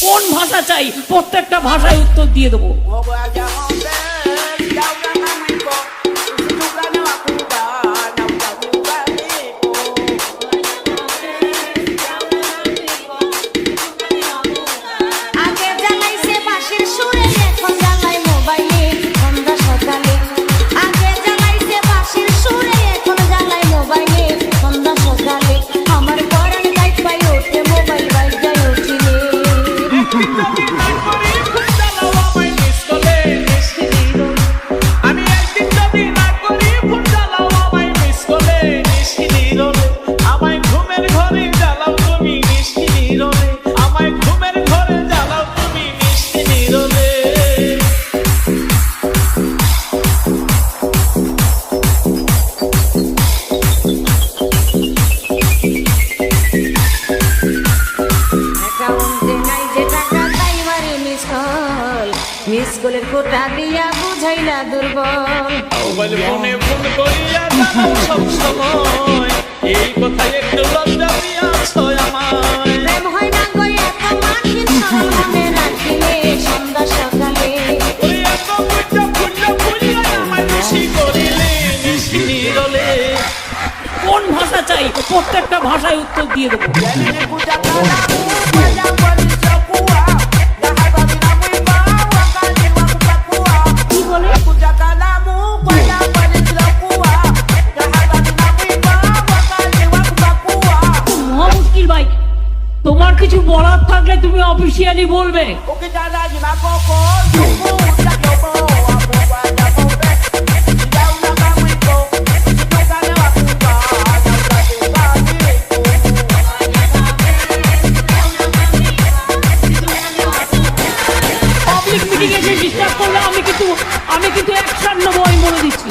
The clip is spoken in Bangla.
কোন ভাষা চাই প্রত্যেকটা ভাষায় উত্তর দিয়ে দেবো। মিসকলের কোটা দিয়া বুঝাইলা দুর্বল মোবাইল ফোনে ফোন করিয়া জানাও সব সময় এই কথাই একটু লজ্জা দিয়াছ আমায়। প্রেম হয় না গো এত মাখিন সরল মনে রাখিলে সন্ধ্যা সকালে ওই এত বুঝা বুঝা বুঝা আমায় খুশি করিলে নিশি নিরলে। কোন ভাষা চাই প্রত্যেকটা ভাষায় উত্তর দিয়ে দেবো। তোমার কিছু বলার থাকলে তুমি অফিসিয়ালি বলবে। পাবলিক মিটিং এসে ডিস্টার্ব করলে আমি কিন্তু অ্যাকশন নেবো, আমি বলে দিচ্ছি।